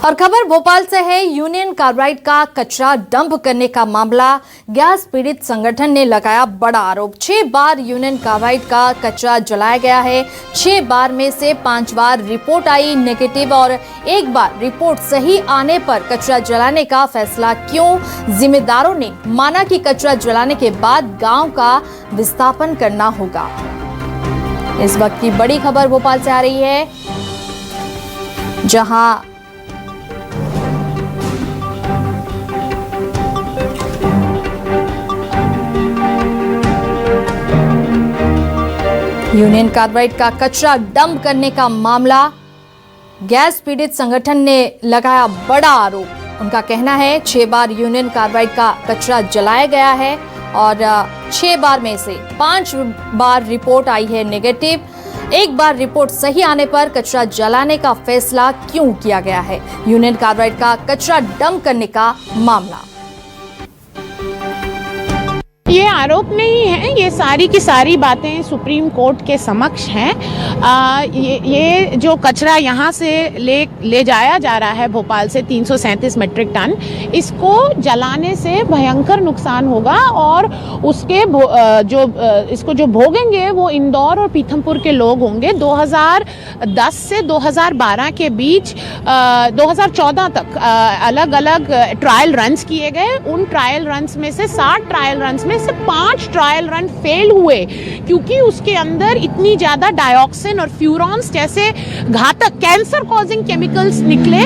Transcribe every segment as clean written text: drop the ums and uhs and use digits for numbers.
और खबर भोपाल से है। यूनियन कार्बाइड का कचरा डंप करने का मामला, गैस पीड़ित संगठन ने लगाया बड़ा आरोप। 6 बार यूनियन कार्बाइड का कचरा जलाया गया है। 6 बार में से 5 बार रिपोर्ट आई नेगेटिव और 1 बार रिपोर्ट सही आने पर कचरा जलाने का फैसला क्यों? जिम्मेदारों ने माना कि कचरा जलाने के बाद गांव का विस्थापन करना होगा। इस वक्त की बड़ी खबर भोपाल से आ रही है, जहां यूनियन कार्बाइड का कचरा डंप करने का मामला, गैस पीड़ित संगठन ने लगाया बड़ा आरोप। उनका कहना है 6 बार यूनियन कार्बाइड का कचरा जलाया गया है और 6 बार में से 5 बार रिपोर्ट आई है नेगेटिव। 1 बार रिपोर्ट सही आने पर कचरा जलाने का फैसला क्यों किया गया है? यूनियन कार्बाइड का कचरा डंप करने का मामला। ये आरोप नहीं है, ये सारी की सारी बातें सुप्रीम कोर्ट के समक्ष हैं। ये जो कचरा यहाँ से ले जाया जा रहा है भोपाल से 337 मीट्रिक टन, इसको जलाने से भयंकर नुकसान होगा और उसके इसको जो भोगेंगे वो इंदौर और पीथमपुर के लोग होंगे। 2010 से 2012 के बीच 2014 तक अलग अलग ट्रायल रन्स किए गए। उन ट्रायल रन्स में से 60 ट्रायल रन्स में से 5 ट्रायल रन फेल हुए, क्योंकि उसके अंदर इतनी ज्यादा डाइऑक्सिन और फ्यूरॉन्स जैसे घातक कैंसर कॉजिंग केमिकल्स निकले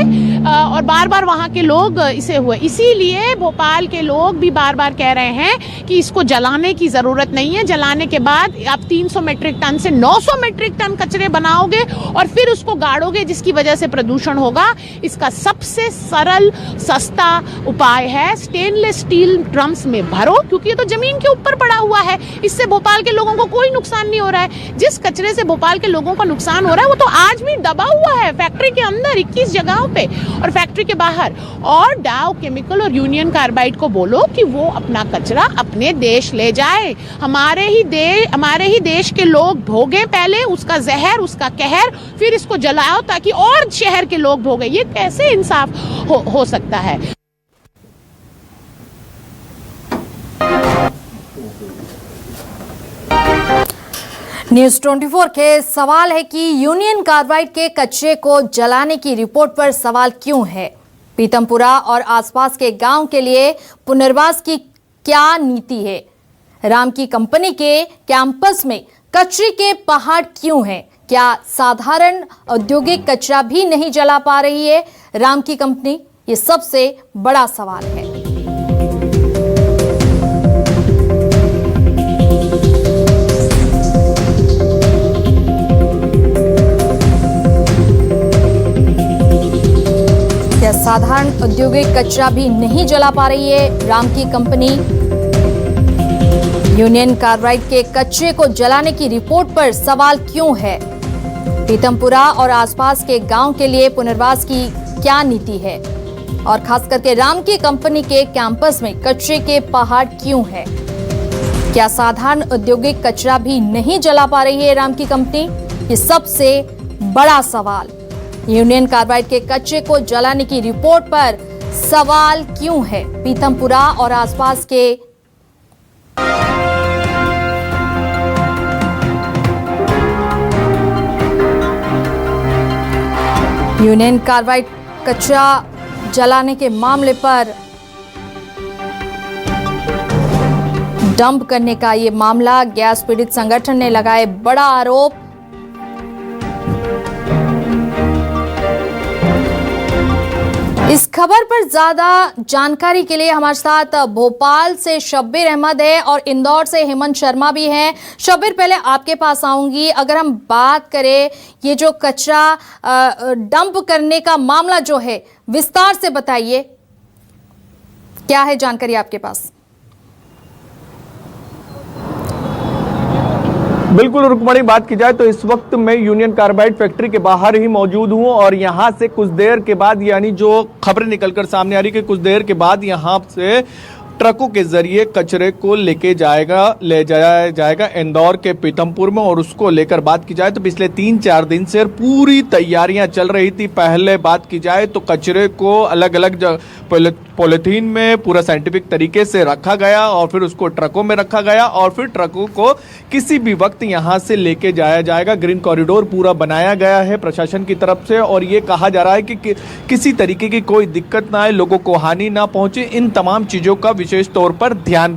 और बार बार वहां के लोग इसे हुए। इसीलिए भोपाल के लोग भी बार बार कह रहे हैं कि इसको जलाने की जरूरत नहीं है। जलाने के बाद आप 300 मीट्रिक टन से 900 मीट्रिक टन कचरे बनाओगे और फिर उसको गाड़ोगे, जिसकी वजह से प्रदूषण होगा। इसका सबसे सरल सस्ता उपाय है स्टेनलेस स्टील ड्रम्स में भरो, क्योंकि ये तो जमीन के ऊपर पड़ा हुआ है। इससे भोपाल के लोगों को कोई नुकसान नहीं हो रहा है। जिस कचरे से भोपाल के लोगों को नुकसान हो रहा है वो तो आज भी दबा हुआ है फैक्ट्री के अंदर 21 जगहों पे और फैक्ट्री के बाहर। और डाव केमिकल और यूनियन कार्बाइड को बोलो कि वो अपना कचरा अपने देश ले जाए। हमारे ही देश के लोग भोगे पहले उसका जहर, उसका कहर, फिर इसको जलाओ ताकि और शहर के लोग भोगे। ये कैसे इंसाफ हो सकता है? न्यूज़ 24 के सवाल है कि यूनियन कार्बाइड के कचरे को जलाने की रिपोर्ट पर सवाल क्यों है? पीतमपुरा और आसपास के गांव के लिए पुनर्वास की क्या नीति है? राम की कंपनी के कैंपस में कचरे के पहाड़ क्यों हैं? क्या साधारण औद्योगिक कचरा भी नहीं जला पा रही है राम की कंपनी? ये सबसे बड़ा सवाल है। साधारण औद्योगिक कचरा भी नहीं जला पा रही है राम की कंपनी। यूनियन कार्बाइड के कचरे को जलाने की रिपोर्ट पर सवाल क्यों है? पीतमपुरा और आसपास के गांव के लिए पुनर्वास की क्या नीति है? और खास करके राम की कंपनी के कैंपस में कचरे के पहाड़ क्यों है? क्या साधारण औद्योगिक कचरा भी नहीं जला पा रही है राम की कंपनी? ये सबसे बड़ा सवाल। यूनियन कार्बाइड के कचरे को जलाने की रिपोर्ट पर सवाल क्यों है? पीतमपुरा और आसपास के यूनियन कार्बाइड कचरा जलाने के मामले पर डंप करने का ये मामला, गैस पीड़ित संगठन ने लगाए बड़ा आरोप। इस खबर पर ज्यादा जानकारी के लिए हमारे साथ भोपाल से शब्बीर अहमद है और इंदौर से हेमंत शर्मा भी हैं। शब्बीर, पहले आपके पास आऊंगी। अगर हम बात करें ये जो कचरा डंप करने का मामला जो है, विस्तार से बताइए, क्या है जानकारी आपके पास? बिल्कुल रुक्मणी, बात की जाए तो इस वक्त मैं यूनियन कार्बाइड फैक्ट्री के बाहर ही मौजूद हूं और यहां से कुछ देर के बाद, यानी जो खबरें निकलकर सामने आ रही कि कुछ देर के बाद यहां से ट्रकों के जरिए कचरे को ले जाया जाएगा इंदौर के पीतमपुर में। और उसको लेकर बात की जाए तो पिछले 3-4 दिन से पूरी तैयारियां चल रही थी। पहले बात की जाए तो कचरे को अलग अलग पॉलिथीन में पूरा साइंटिफिक तरीके से रखा गया और फिर उसको ट्रकों में रखा गया और फिर ट्रकों को किसी भी वक्त यहां से लेके जाया जाएगा। ग्रीन कॉरिडोर पूरा बनाया गया है प्रशासन की तरफ से और ये कहा जा रहा है कि किसी तरीके की कोई दिक्कत ना आए, लोगों को हानि ना पहुंचे। इन तमाम चीजों का विशेष तौर पर ध्यान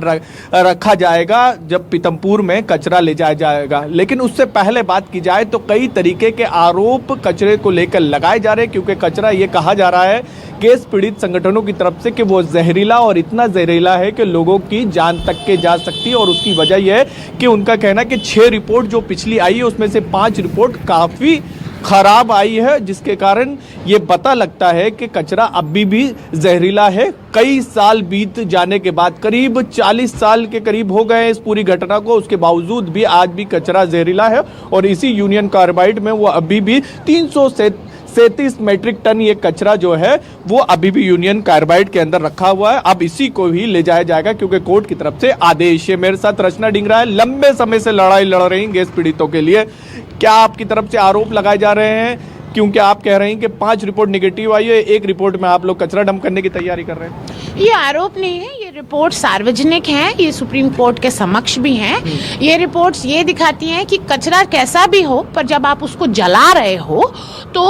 रखा जाएगा जब पीतमपुर में कचरा ले जाया जाएगा। लेकिन उससे पहले बात की जाए तो कई तरीके के आरोप कचरे को लेकर लगाए जा रहे हैं, क्योंकि कचरा ये कहा जा रहा है गैस पीड़ित संगठनों की तरफ से कि वो जहरीला और इतना जहरीला है कि लोगों की जान तक के जा सकती है। और उसकी वजह यह है कि उनका कहना है कि 6 रिपोर्ट जो पिछली आई है उसमें से 5 रिपोर्ट काफी खराब आई है, जिसके कारण ये पता लगता है कि कचरा अभी भी जहरीला है। कई साल बीत जाने के बाद, करीब 40 साल के करीब हो गए इस पूरी घटना को, उसके बावजूद भी आज भी कचरा जहरीला है। और इसी यूनियन कार्बाइड में वो अभी भी 337 मेट्रिक टन ये कचरा जो है वो अभी भी यूनियन कार्बाइड के अंदर रखा हुआ है। अब इसी को ही ले जाया जाएगा क्योंकि कोर्ट की तरफ से आदेश है। मेरे साथ रचना डिंगरा है, लंबे समय से लड़ाई लड़ रही गैस पीड़ितों के लिए। क्या आपकी तरफ से आरोप लगाए जा रहे हैं, क्योंकि आप कह रहे हैं कि 5 रिपोर्ट निगेटिव आई है, 1 रिपोर्ट में आप लोग कचरा डंप करने की तैयारी कर रहे हैं? ये आरोप नहीं है, ये रिपोर्ट सार्वजनिक हैं, ये सुप्रीम कोर्ट के समक्ष भी हैं। ये रिपोर्ट्स ये दिखाती हैं कि कचरा कैसा भी हो, पर जब आप उसको जला रहे हो तो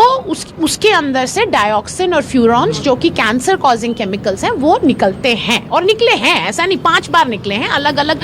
उसके अंदर से डाइऑक्सिन और फ्यूरॉन्स जो कि कैंसर कॉजिंग केमिकल्स हैं वो निकलते हैं और निकले हैं। ऐसा नहीं, 5 बार निकले हैं अलग अलग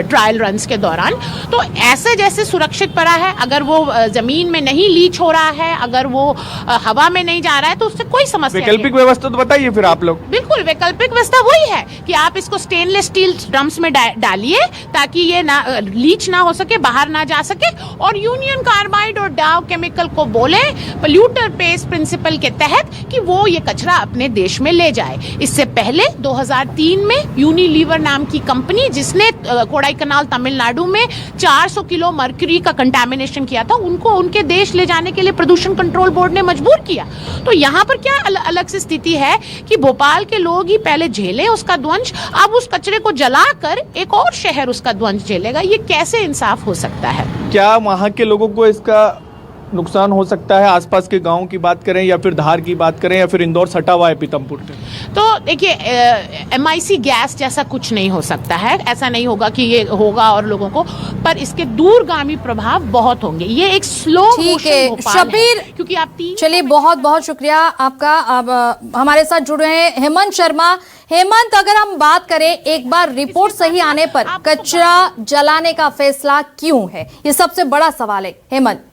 ट्रायल रन्स के दौरान। तो ऐसे जैसे सुरक्षित पड़ा है, अगर वो जमीन में नहीं लीच हो रहा है, अगर वो हवा में नहीं जा रहा है तो उससे कोई समस्या नहीं है। वैकल्पिक व्यवस्था तो बताइए फिर आप लोग। बिल्कुल, वैकल्पिक व्यवस्था वही है कि आप इसको स्टेनलेस स्टील ड्रम्स में डालिए ताकि ये ना लीच ना हो सके, बाहर ना जा सके। और यूनियन कार्बाइड और डाव केमिकल को बोले पोल्यूटर पेस प्रिंसिपल के तहत कि वो ये कचरा अपने देश में ले जाए। इससे पहले 2003 में यूनिलीवर नाम की कंपनी, जिसने कोडाईकनाल तमिलनाडु में 400 किलो मर्क्यूरी का कंटामिनेशन किया था, उनको उनके देश ले जाने के लिए प्रदूषण कंट्रोल बोर्ड ने मजबूर किया। तो यहाँ पर क्या अलग से स्थिति है कि भोपाल के लोग ही पहले झेले उसका ध्वंस, अब उस कचरे को जलाकर एक और शहर उसका ध्वंस झेलेगा। ये कैसे इंसाफ हो सकता है? क्या वहां के लोगों को इसका नुकसान हो सकता है? आसपास के गांव की बात करें या फिर धार की बात करें या फिर इंदौर सटा हुआ है पीतमपुर से, तो देखिए MIC गैस जैसा कुछ नहीं हो सकता है। ऐसा नहीं होगा कि ये होगा और लोगों को, पर इसके दूरगामी प्रभाव बहुत होंगे। ये एक स्लो मोशन शबीर, क्योंकि आप चलिए बहुत बहुत शुक्रिया आपका। अब हमारे साथ जुड़े हैं हेमंत शर्मा। हेमंत, अगर हम बात करें, एक बार रिपोर्ट सही आने पर कचरा जलाने का फैसला क्यों है, ये सबसे बड़ा सवाल है। हेमंत,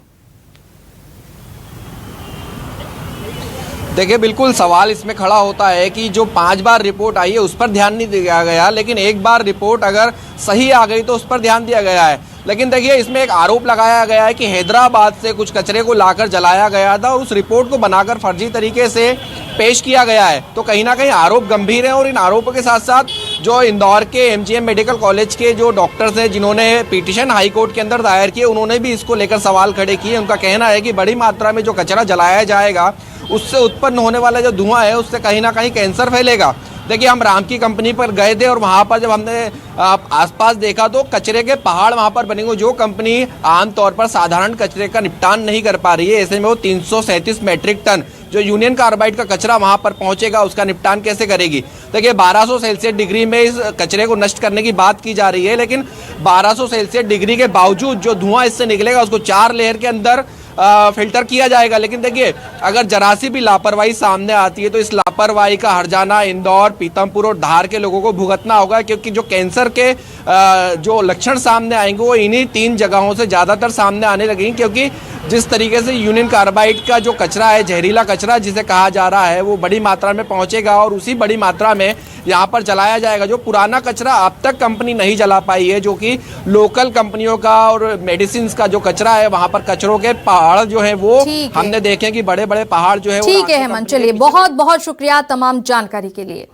देखिए, बिल्कुल सवाल इसमें खड़ा होता है कि जो 5 बार रिपोर्ट आई है उस पर ध्यान नहीं दिया गया, लेकिन एक बार रिपोर्ट अगर सही आ गई तो उस पर ध्यान दिया गया है। लेकिन देखिए, इसमें एक आरोप लगाया गया है कि हैदराबाद से कुछ कचरे को लाकर जलाया गया था, उस रिपोर्ट को बनाकर फर्जी तरीके से पेश किया गया है। तो कहीं ना कहीं आरोप गंभीर है और इन आरोपों के साथ साथ जो इंदौर के MGM मेडिकल कॉलेज के जो डॉक्टर्स हैं जिन्होंने पिटीशन हाई कोर्ट के अंदर दायर किए, उन्होंने भी इसको लेकर सवाल खड़े किए। उनका कहना है कि बड़ी मात्रा में जो कचरा जलाया जाएगा उससे उत्पन्न होने वाला जो धुआं है उससे कहीं ना कहीं कैंसर फैलेगा। देखिए, हम राम की कंपनी पर गए थे और वहाँ पर जब हमने आसपास देखा तो कचरे के पहाड़ वहाँ पर बने हुए। जो कंपनी आमतौर पर साधारण कचरे का निपटान नहीं कर पा रही है, ऐसे में वो 337 मेट्रिक टन जो यूनियन कार्बाइड का कचरा वहाँ पर पहुँचेगा, उसका निपटान कैसे करेगी? देखिए, 1200 सेल्सियस डिग्री में इस कचरे को नष्ट करने की बात की जा रही है, लेकिन 1200 सेल्सियस डिग्री के बावजूद जो धुआं इससे निकलेगा उसको 4 लेयर के अंदर फिल्टर किया जाएगा। लेकिन देखिए, अगर जरा सी भी लापरवाही सामने आती है तो इस लापरवाही का हर्जाना इंदौर, पीतमपुर और धार के लोगों को भुगतना होगा, क्योंकि जो कैंसर के जो लक्षण सामने आएंगे वो इन्हीं 3 जगहों से ज़्यादातर सामने आने लगेंगे। क्योंकि जिस तरीके से यूनियन कार्बाइड का जो कचरा है, जहरीला कचरा जिसे कहा जा रहा है, वो बड़ी मात्रा में पहुंचेगा और उसी बड़ी मात्रा में यहाँ पर जलाया जाएगा। जो पुराना कचरा अब तक कंपनी नहीं जला पाई है, जो कि लोकल कंपनियों का और मेडिसिन का जो कचरा है, वहाँ पर कचरों के पहाड़ जो है वो हमने देखे कि बड़े बड़े पहाड़ जो है। ठीक है हेमंत, चलिए बहुत बहुत शुक्रिया तमाम जानकारी के लिए।